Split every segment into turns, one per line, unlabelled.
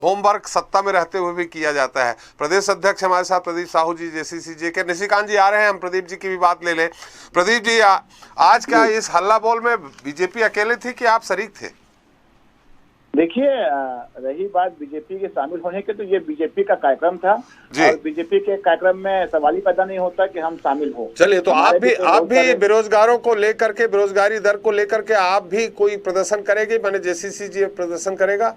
Homework सत्ता में रहते हुए भी किया जाता है। प्रदेश अध्यक्ष हमारे साथ प्रदीप साहू जी, जेसीसी जे के निशिकांत जी आ रहे हैं, हम प्रदीप जी की भी बात ले लें। प्रदीप जी, आज क्या इस हल्ला बोल में बीजेपी अकेले थी कि आप शरीक थे?
देखिए, रही बात बीजेपी के शामिल होने की, तो ये बीजेपी का कार्यक्रम था और बीजेपी के कार्यक्रम में सवाल ही पैदा नहीं होता कि हम शामिल हो।
चलिए, तो आप भी बेरोजगारों को लेकर के, बेरोजगारी दर को लेकर के आप भी कोई प्रदर्शन करेंगे? मैंने जेसीसी जी प्रदर्शन करेगा?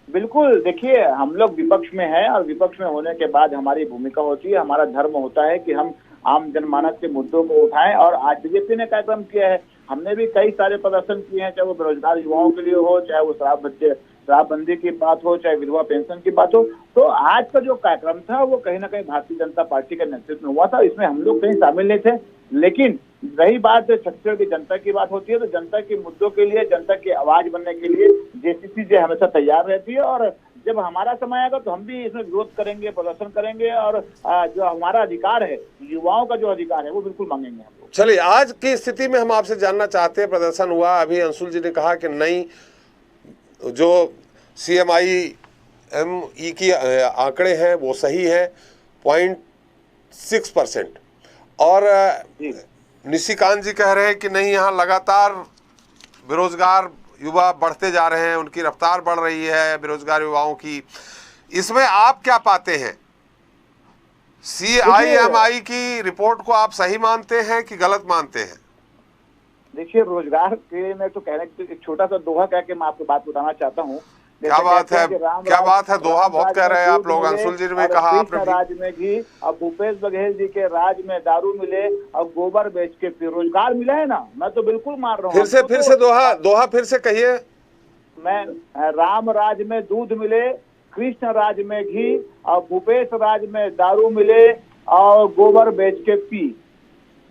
बिल्कुल। देखिए, हम लोग विपक्ष में हैं और विपक्ष में होने के बाद हमारी भूमिका होती है, हमारा धर्म होता है कि हम आम जनमानस के मुद्दों को उठाएं। और आज बीजेपी ने कार्यक्रम किया है, हमने भी कई सारे प्रदर्शन किए हैं, चाहे वो बेरोजगार युवाओं के लिए हो, चाहे वो शराबबंदी की बात हो, चाहे विधवा पेंशन की बात हो। तो आज का जो कार्यक्रम था वो कहीं ना कहीं भारतीय जनता पार्टी के नेतृत्व में हुआ था, इसमें हम लोग कहीं शामिल नहीं थे। लेकिन रही बात छत्तीसगढ़ की जनता की बात होती है, तो जनता के मुद्दों के लिए, जनता की आवाज बनने के लिए जेसीसी जो हमेशा तैयार रहती है। और जब हमारा समय आएगा तो हम भी इसमें विरोध करेंगे, प्रदर्शन करेंगे और जो हमारा अधिकार है, युवाओं का जो अधिकार है, वो बिल्कुल मांगेंगे हम लोग।
चलिए, आज की स्थिति में हम आपसे जानना चाहते हैं, प्रदर्शन हुआ, अभी अंशुल जी ने कहा कि नहीं, जो CMI-M की आंकड़े हैं वो सही है 0.6%, और निशिकांत जी कह रहे हैं कि नहीं, यहाँ लगातार बेरोजगार युवा बढ़ते जा रहे हैं, उनकी रफ्तार बढ़ रही है बेरोजगार युवाओं की। इसमें आप क्या पाते हैं? CMI की रिपोर्ट को आप सही मानते हैं कि गलत मानते हैं?
देखिए, रोजगार के में तो कहने एक छोटा सा दोहा कह के मैं आपको बात बताना चाहता हूँ।
क्या बात है, क्या बात है, दोहा बहुत कह रहे हैं आप लोग। अंशुल जी ने कहा, आपने
राज में घी, अब भूपेश बघेल जी के राज में दारू मिले, अब गोबर बेच के फिर रोजगार मिला है ना। मैं तो बिल्कुल मान रहा हूँ।
फिर से दोहा फिर से कहिए।
मैं, राम राज में दूध मिले, कृष्ण राज में घी, और भूपेश राज में दारू मिले और गोबर बेच के पी।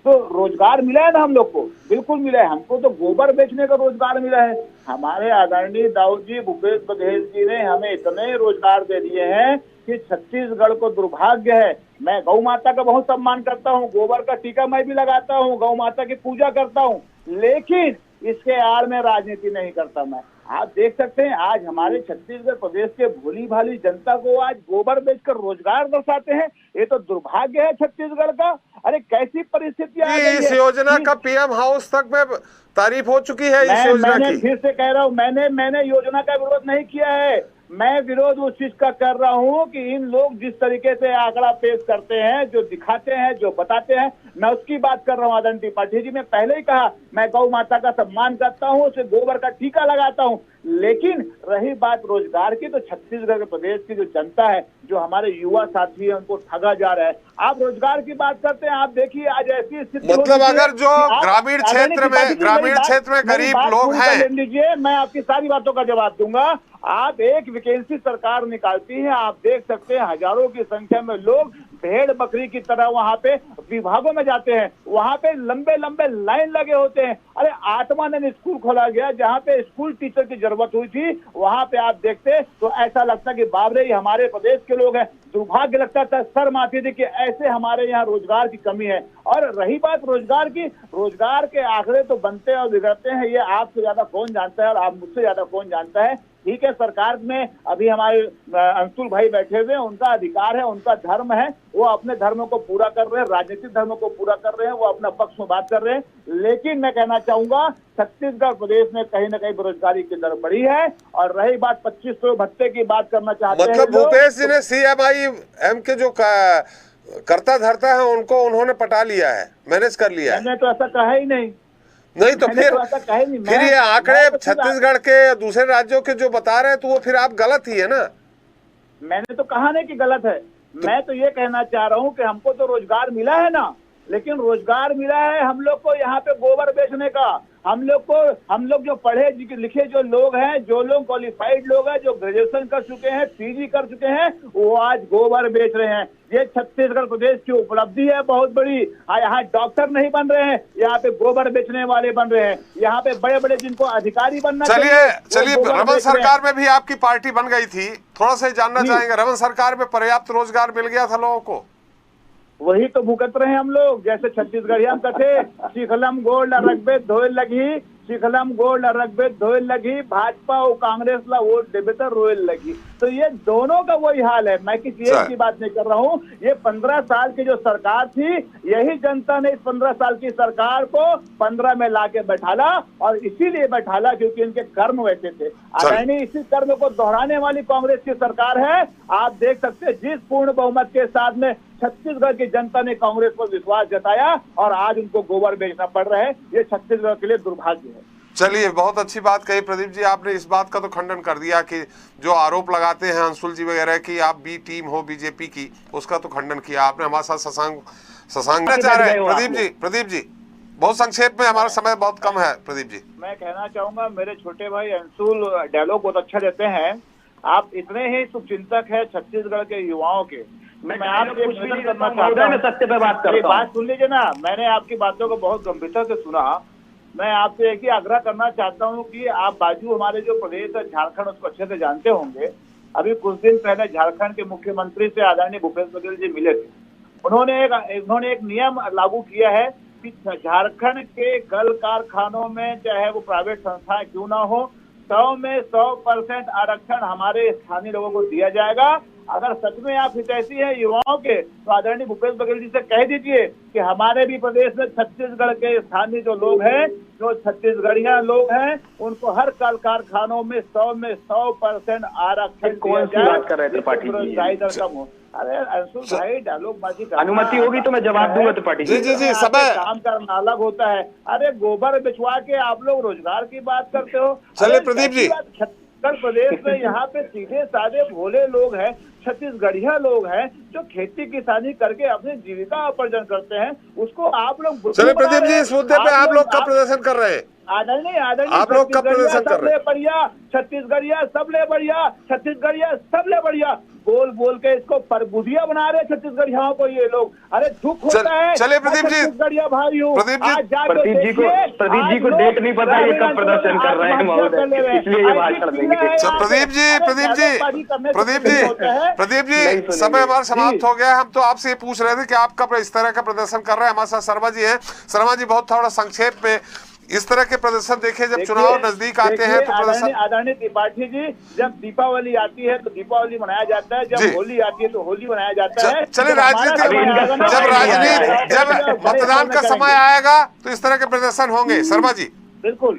तो रोजगार मिला है ना हम लोग को, बिल्कुल मिला है। हमको तो गोबर बेचने का रोजगार मिला है। हमारे आदरणीय दाऊद जी, भूपेश बघेल जी ने हमें इतने रोजगार दे दिए हैं कि छत्तीसगढ़ को दुर्भाग्य है। मैं गौ माता का बहुत सम्मान करता हूँ, गोबर का टीका मैं भी लगाता हूँ, गौ माता की पूजा करता हूँ, लेकिन इसके आड़ में राजनीति नहीं करता मैं। आप देख सकते हैं, आज हमारे छत्तीसगढ़ प्रदेश के भोली भाली जनता को आज गोबर बेचकर रोजगार दर्शाते हैं। ये तो दुर्भाग्य है छत्तीसगढ़ का। अरे कैसी परिस्थितियां आ गई है।
इस योजना का PM हाउस तक में तारीफ हो चुकी है इस योजना की।
फिर से कह रहा हूँ, मैंने योजना का विरोध नहीं किया है। मैं विरोध उस चीज का कर रहा हूँ कि इन लोग जिस तरीके से आंकड़ा पेश करते हैं, जो दिखाते हैं, जो बताते हैं, मैं उसकी बात कर रहा हूँ। आदरणीय त्रिपाठी जी, मैं पहले ही कहा, मैं गौ माता का सम्मान करता हूँ, उसे गोबर का टीका लगाता हूँ। लेकिन रही बात रोजगार की, तो छत्तीसगढ़ के प्रदेश की जो जनता है, जो हमारे युवा साथी है, उनको ठगा जा रहा है। आप रोजगार की बात करते हैं, आप देखिए आज ऐसी स्थिति,
मतलब अगर जो ग्रामीण क्षेत्र में गरीब लोग हैं,
लीजिए, मैं आपकी सारी बातों का जवाब दूंगा। आप एक वैकेंसी सरकार निकालती है, आप देख सकते हैं हजारों की संख्या में लोग भेड़ बकरी की तरह वहां पे विभागों में जाते हैं, वहां पे लंबे लंबे लाइन लगे होते हैं। अरे आत्मानंद स्कूल खोला गया, जहां पे स्कूल टीचर की जरूरत हुई थी, वहां पे आप देखते तो ऐसा लगता कि बाबरे हमारे प्रदेश के लोग हैं। दुर्भाग्य लगता था, शर्म आती थी कि ऐसे हमारे यहाँ रोजगार की कमी है। और रही बात रोजगार की, रोजगार के आंकड़े तो बनते और बिगड़ते हैं, ये आपसे ज्यादा कौन जानता है और आप मुझसे ज्यादा कौन जानता है। ठीक है, सरकार में अभी हमारे अंशुल भाई बैठे हुए हैं, उनका अधिकार है, उनका धर्म है, वो अपने धर्म को पूरा कर रहे हैं, राजनीतिक धर्म को पूरा कर रहे हैं, वो अपना पक्ष में बात कर रहे हैं। लेकिन मैं कहना चाहूंगा, छत्तीसगढ़ प्रदेश में कहीं ना कहीं बेरोजगारी की दर बढ़ी है। और रही बात 2500 भत्ते की बात करना चाहते हैं,
मतलब भूपेश जी ने CMI-M के जो करता धरता है उनको उन्होंने पटा लिया है, मैनेज कर लिया है।
मैंने तो ऐसा कहा ही नहीं।
तो फिर ये आंकड़े छत्तीसगढ़ के दूसरे राज्यों के जो बता रहे हैं, तो वो फिर आप गलत ही है ना।
मैंने तो कहा नहीं कि गलत है, मैं तो ये कहना चाह रहा हूँ कि हमको तो रोजगार मिला है ना, लेकिन रोजगार मिला है हम लोग को यहाँ पे गोबर बेचने का। हम लोग जो पढ़े लिखे जो लोग हैं, जो लोग क्वालिफाइड लोग हैं, जो ग्रेजुएशन कर चुके हैं, PG कर चुके हैं, वो आज गोबर बेच रहे हैं। ये छत्तीसगढ़ प्रदेश की उपलब्धि है बहुत बड़ी। यहाँ डॉक्टर नहीं बन रहे हैं, यहाँ पे गोबर बेचने वाले बन रहे हैं। यहाँ पे बड़े बड़े जिनको अधिकारी बनना
चलिए रमन सरकार में भी आपकी पार्टी बन गई थी, थोड़ा सा जानना चाहेंगे, रमन सरकार में पर्याप्त रोजगार मिल गया था लोगों को?
वही तो भुगत रहे हैं हम लोग। जैसे छत्तीसगढ़िया कथे, शिखलम गोल्ड रगबे धोए लगी, शिखलम गोल्ड रगबे धोए लगी, भाजपा और कांग्रेस ला वोट देवे तो रोए लगी। तो ये दोनों का वही हाल है। मैं किसी एक की बात नहीं कर रहा हूँ। ये 15 साल की जो सरकार थी, यही जनता ने इस 15 साल की सरकार को 15 में लाके बैठाला, और इसीलिए बैठाला क्योंकि इनके कर्म वैसे थे। अदानी इसी कर्म को दोहराने वाली कांग्रेस की सरकार है। आप देख सकते हैं जिस पूर्ण बहुमत के साथ में छत्तीसगढ़ की जनता ने कांग्रेस पर विश्वास जताया और आज उनको गोबर बेचना पड़ रहा है, ये छत्तीसगढ़ के लिए दुर्भाग्य है।
चलिए, बहुत अच्छी बात कही प्रदीप जी आपने। इस बात का तो खंडन कर दिया कि जो आरोप लगाते हैं अंशुल जी वगैरह की आप बी टीम हो बीजेपी की, उसका तो खंडन किया आपने। हमारे साथ शशांक चाह रहे हैं। प्रदीप जी बहुत संक्षेप में, हमारा समय बहुत कम है। प्रदीप जी
मैं कहना चाहूंगा, मेरे छोटे भाई अंशुल डायलॉग बहुत अच्छा देते हैं। आप इतने ही शुभचिंतक है छत्तीसगढ़ के युवाओं के। मैं आपसे कुछ भी नहीं करना चाहता, मैं सत्य पे बात करता हूं। बात सुन लीजिए ना, मैंने आपकी बातों को बहुत गंभीरता से सुना। मैं आपसे एक ही आग्रह करना चाहता हूं कि आप बाजू हमारे जो प्रदेश है झारखंड, उसको अच्छे से जानते होंगे। अभी कुछ दिन पहले झारखंड के मुख्यमंत्री से आदरणीय भूपेश बघेल जी मिले थे। उन्होंने एक नियम लागू किया है कि झारखंड के कल कारखानों में, चाहे वो प्राइवेट संस्थाएं क्यों ना हो, 100 में 100% आरक्षण हमारे स्थानीय लोगों को दिया जाएगा। अगर सच में आप हितैषी हैं युवाओं के, तो आदरणीय भूपेश बघेल जी से कह दीजिए कि हमारे भी प्रदेश में छत्तीसगढ़ के स्थानीय जो लोग हैं, जो छत्तीसगढ़िया लोग हैं, उनको हर कल कारखानों में 100% आरक्षण।
कौन सी बात कर रहे थे त्रिपाठी जी?
कम हो। अरे अंशुल भाई, डायलॉग बाजी
अनुमति होगी तो मैं जवाब दूंगा त्रिपाठी जी।
जी समय
काम करना अलग होता है। अरे गोबर बिछवा के आप लोग रोजगार की बात करते हो।
चलिए प्रदीप जी,
छत्तीसगढ़ प्रदेश में यहाँ पे सीधे साधे भोले लोग हैं, छत्तीसगढ़िया लोग हैं, जो खेती किसानी करके अपनी जीविका उपार्जन करते हैं। उसको आप लोग
चलिए प्रदीप जी, इस मुद्दे पे आप लोग कब प्रदर्शन कर रहे हैं?
आदरणीय
आप लोग कब प्रदर्शन कर रहे हैं?
बढ़िया छत्तीसगढ़िया सबले बढ़िया, छत्तीसगढ़िया सबले बढ़िया बोल बोल के इसको परबुदिया बना रहे छत्तीसगढ़ियाओं को ये लोग। अरे दुख होता है।
चलिए प्रदीप जी,
छत्तीसगढ़िया भाइयों,
प्रदीप जी को डेट नहीं पता ये कब प्रदर्शन कर रहे हैं महोदय, इसलिए ये भाषण देंगे।
प्रदीप जी समय हमारा समाप्त हो गया। हम तो आपसे ये पूछ रहे थे कि आप कब इस तरह का प्रदर्शन कर रहे हैं। हमारे साथ शर्मा जी हैं। शर्मा जी बहुत थोड़ा संक्षेप में इस तरह के प्रदर्शन देखे, जब चुनाव नजदीक आते हैं तो प्रदर्शन।
आदरणीय त्रिपाठी जी, जब दीपावली आती है तो दीपावली मनाया जाता है, जब होली आती है तो होली मनाया जाता है।
चलिए जब मतदान का समय आएगा तो इस तरह के प्रदर्शन होंगे। शर्मा जी
बिल्कुल।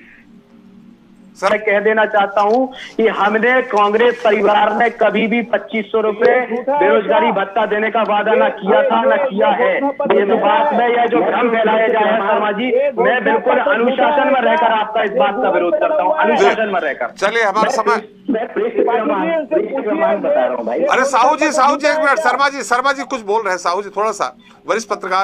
मैं कह देना चाहता हूं कि हमने कांग्रेस परिवार ने कभी भी 2500 रुपए बेरोजगारी भत्ता देने का वादा न किया था न किया है। ये तो बात में यह जो भ्रम फैलाया जा रहा है शर्मा जी, मैं बिल्कुल अनुशासन में रहकर आपका इस बात का विरोध करता हूं, अनुशासन में रहकर।
चलिए हमारा समय,
बता रहा हूँ भाई।
अरे साहू जी एक मिनट। शर्मा जी कुछ बोल रहे हैं। साहू जी थोड़ा सा, वरिष्ठ पत्रकार